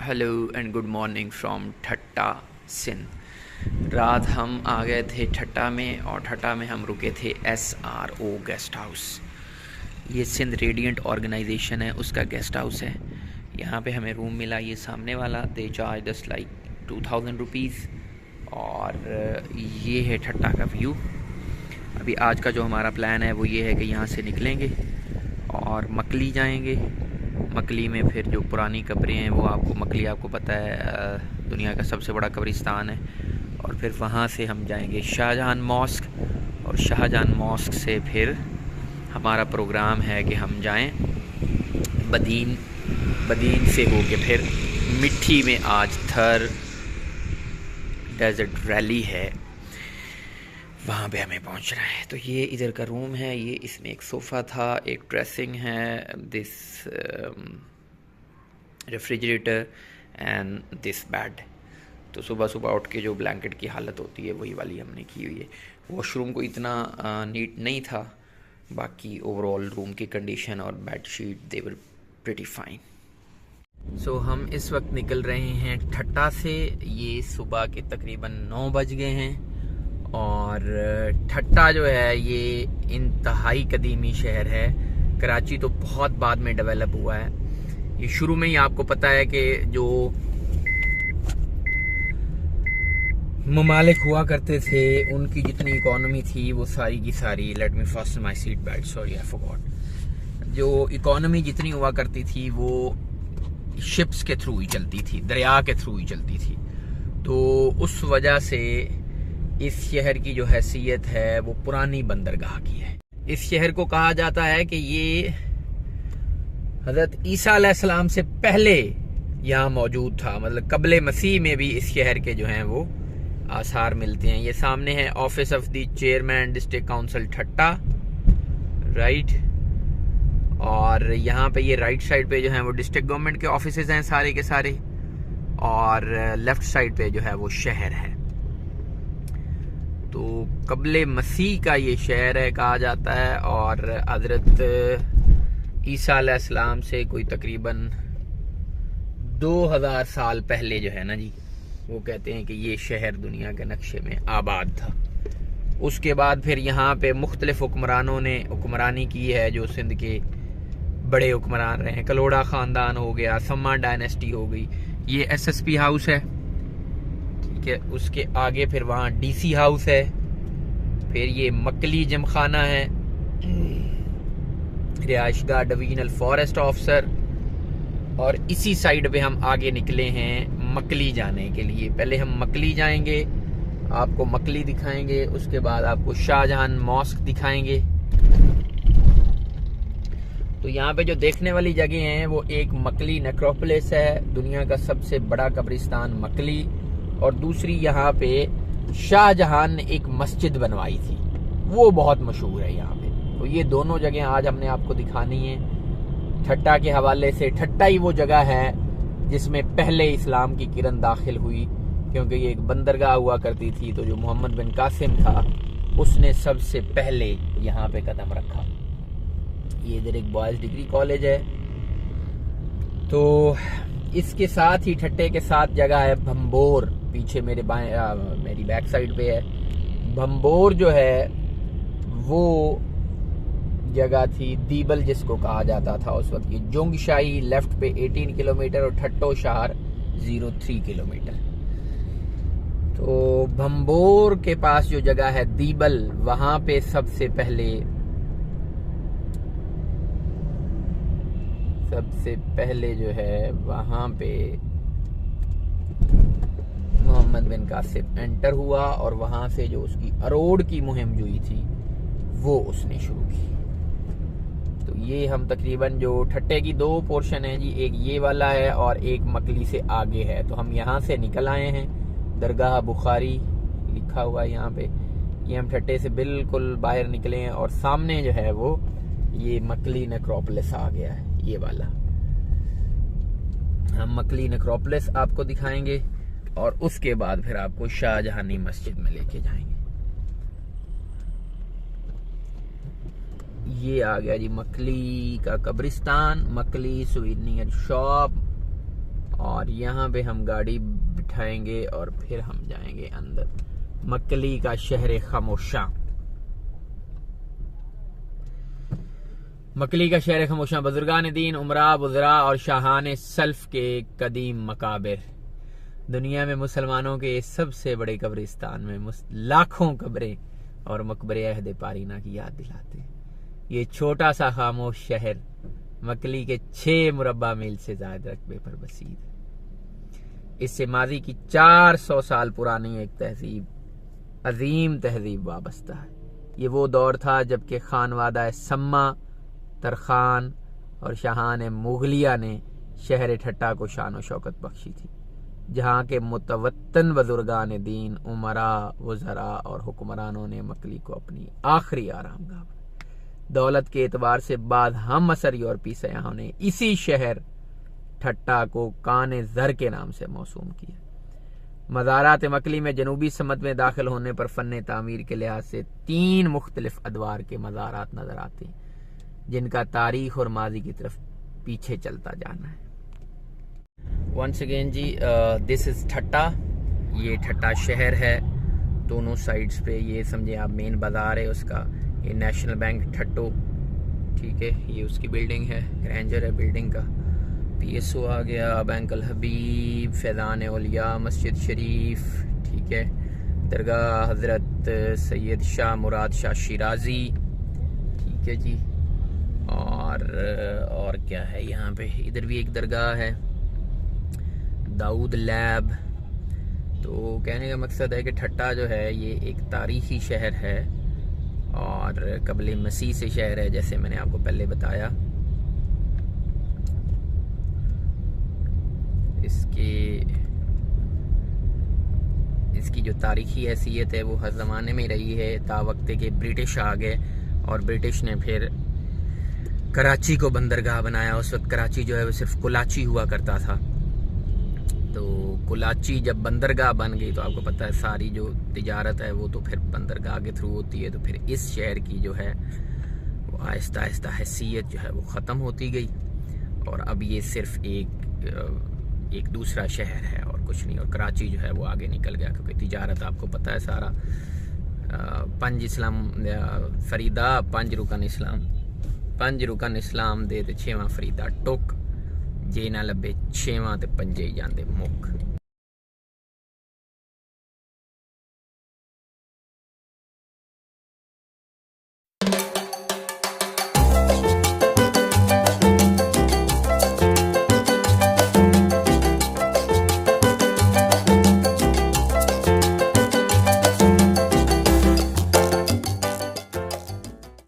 Hello and good morning from Thatta Sindh. रात हम आ गए थे ठट्टा में और ठट्टा में हम रुके थे SRO गेस्ट हाउस। ये सिंध रेडिएंट ऑर्गेनाइजेशन है, उसका गेस्ट हाउस है। यहाँ पे हमें रूम मिला ये सामने वाला, दे चार्ज दस लाइक 2000 रुपीज़। और ये है ठट्टा का व्यू। अभी आज का जो हमारा प्लान है वो ये है कि यहाँ से निकलेंगे और मकली जाएंगे। मकली में फिर जो पुरानी कब्रें हैं वो मकली आपको पता है दुनिया का सबसे बड़ा कब्रिस्तान है। और फिर वहाँ से हम जाएंगे शाहजहां मॉस्क, और शाहजहां मॉस्क से फिर हमारा प्रोग्राम है कि हम जाएं बदीन। बदीन से होके फिर मिट्टी में आज थर डेजर्ट रैली है, वहाँ पे हमें पहुँचना है। तो ये इधर का रूम है, ये इसमें एक सोफ़ा था, एक ड्रेसिंग है, this refrigerator and this bed. तो सुबह सुबह उठ के जो ब्लैंकेट की हालत होती है वही वाली हमने की हुई है। वॉशरूम को इतना नीट नहीं था, बाकी ओवरऑल रूम की कंडीशन और bed sheet they were pretty fine. So हम इस वक्त निकल रहे हैं ठट्टा से। ये सुबह के तकरीबन 9 बज गए हैं। और ठट्टा जो है ये इंतहाई कदीमी शहर है। कराची तो बहुत बाद में डेवलप हुआ है। ये शुरू में ही आपको पता है कि जो ममालिक हुआ करते थे उनकी जितनी इकोनॉमी थी वो सारी की सारी, let me fast my seat belt, sorry I forgot, जो इकोनॉमी जितनी हुआ करती थी वो शिप्स के थ्रू ही चलती थी, दरिया के थ्रू ही चलती थी। तो उस वजह से इस शहर की जो हैसियत है वो पुरानी बंदरगाह की है। इस शहर को कहा जाता है कि ये हजरत ईसा अलैहिस्सलाम से पहले यहाँ मौजूद था, मतलब कबले मसीह में भी इस शहर के जो हैं वो आसार मिलते हैं। ये सामने है office of the chairman district council Thatta, right. और यहाँ पे ये राइट साइड पे जो है वो डिस्ट्रिक्ट गवर्नमेंट के ऑफिसेज हैं सारे के सारे, और लेफ्ट साइड पे जो है वो शहर है। तो कबले मसीह का ये शहर है कहा जाता है। और हजरत ईसा अलैहिस्सलाम से कोई तकरीबन 2000 साल पहले जो है ना जी, वो कहते हैं कि ये शहर दुनिया के नक्शे में आबाद था। उसके बाद फिर यहाँ पे मुख्तलिफ हुक्मरानों ने हुक्मरानी की है, जो सिंध के बड़े हुक्मरान रहे। कलोड़ा ख़ानदान हो गया, सम्मा डायनेस्टी हो गई। ये SSP हाउस है, ठीक है। उसके आगे फिर वहाँ DC हाउस है। फिर ये मकली जिमखाना है, रिहाइशगाह डिवीजनल फॉरेस्ट ऑफिसर। और इसी साइड पे हम आगे निकले हैं मकली जाने के लिए। पहले हम मकली जाएंगे, आपको मकली दिखाएंगे, उसके बाद आपको शाहजहां मॉस्क दिखाएंगे। तो यहाँ पे जो देखने वाली जगह हैं वो एक मकली नेक्रोपोलिस है, दुनिया का सबसे बड़ा कब्रिस्तान मकली। और दूसरी यहाँ पे शाहजहां ने एक मस्जिद बनवाई थी, वो बहुत मशहूर है यहाँ पे। तो ये दोनों जगह आज हमने आपको दिखानी है। ठट्टा के हवाले से, ठट्टा ही वो जगह है जिसमें पहले इस्लाम की किरण दाखिल हुई, क्योंकि ये एक बंदरगाह हुआ करती थी। तो जो मोहम्मद बिन कासिम था उसने सबसे पहले यहाँ पे कदम रखा। ये इधर एक बॉयज डिग्री कॉलेज है। तो इसके साथ ही ठट्टे के साथ जगह है भंबोर, पीछे मेरी बैक साइड पे है। भंबोर जो है वो जगह थी दीबल जिसको कहा जाता था उस वक्त की। जोंगशाही लेफ्ट पे 18 किलोमीटर और ठट्टो शहर 03 किलोमीटर। तो भंबोर के पास जो जगह है दीबल, वहां पे सबसे पहले जो है वहां पे मोहम्मद बिन कासिम एंटर हुआ, और वहां से जो उसकी अरोड़ की मुहिम जो थी वो उसने शुरू की। तो ये हम तकरीबन जो ठट्टे की 2 पोर्शन है जी, एक ये वाला है और एक मकली से आगे है। तो हम यहाँ से निकल आए हैं, दरगाह बुखारी लिखा हुआ है यहाँ पे। ये हम ठट्टे से बिल्कुल बाहर निकले हैं और सामने जो है वो ये मकली नेक्रोपोलिस आ गया है, ये वाला। हम मकली नेक्रोपोलिस आपको दिखाएंगे और उसके बाद फिर आपको शाहजहानी मस्जिद में लेके जाएंगे। ये आ गया जी मकली का कब्रिस्तान, मकली सुवेनियर शॉप। और यहाँ पे हम गाड़ी बिठाएंगे और फिर हम जाएंगे अंदर। मकली का शहर खामोशा, मकली का शहर खामोशा, बुजुर्गान दीन, उमरा, बुजरा और शाहान सल्फ के कदीम मकाबिर। दुनिया में मुसलमानों के सबसे बड़े कब्रिस्तान में लाखों कब्रें और मकबरे अहद पारीना की याद दिलाते हैं। ये छोटा सा खामोश शहर मकली के 6 मुरब्बा मील से ज्यादा रकबे पर बसीद है। इससे माजी की 400 साल पुरानी एक तहजीब, अजीम तहजीब वाबस्ता है। ये वो दौर था जबकि खानवादा सम्मा, तरखान और शाहान मुगलिया ने शहर ठट्टा को शान व शौकत बख्शी थी, जहाँ के मुतवत्तन बुजुर्गान दीन, उमरा, वज़रा और हुक्मरानों ने मकली को अपनी आखिरी आरामगाह बनाया। दौलत के एतबार से बाद हम असर यूरोपी सयाहों ने इसी शहर ठट्टा को कान जर के नाम से मौसूम किया। मज़ारात मकली में जनूबी समत में दाखिल होने पर फन तामीर के लिहाज से 3 मुख्तलिफ अदवार के मज़ारात नजर आते हैं, जिनका तारीख और माजी की तरफ पीछे चलता जाना है। वंस अगेन जी, दिस इज ठट्टा। ये ठट्टा शहर है, दोनों साइड्स पे ये समझे आप मेन बाजार है उसका। ये नेशनल बैंक ठट्टो, ठीक है, ये उसकी बिल्डिंग है, ग्रैंजर है बिल्डिंग का। PSO आ गया, बैंक अल हबीब, फैज़ान औलिया, मस्जिद शरीफ, ठीक है, दरगाह हज़रत सैयद शाह मुराद शाह शिराजी, ठीक है जी। और क्या है यहाँ पे, इधर भी एक दरगाह है, दाऊद लैब। तो कहने का मकसद है कि ठट्टा जो है ये एक तारीखी शहर है और कबले मसीह से शहर है, जैसे मैंने आपको पहले बताया। इसकी जो तारीखी हैसियत है वो हर ज़माने में रही है, ता वक्त के ब्रिटिश आ गए और ब्रिटिश ने फिर कराची को बंदरगाह बनाया। उस वक्त कराची जो है वो सिर्फ कुलाची हुआ करता था, तो कुलाची जब बंदरगाह बन गई तो आपको पता है सारी जो तिजारत है वो तो फिर बंदरगाह के थ्रू होती है। तो फिर इस शहर की जो है वो आहिस्ता आहिस्ता हैसियत जो है वो ख़त्म होती गई और अब ये सिर्फ एक दूसरा शहर है और कुछ नहीं। और कराची जो है वो आगे निकल गया क्योंकि तिजारत आपको पता है सारा 5 इस्लाम फरीदा 5 रुकन इस्लाम दे ते 6वां फरीदा टुक, जे ना लभे 6वां ते 5 ही जांदे मुख।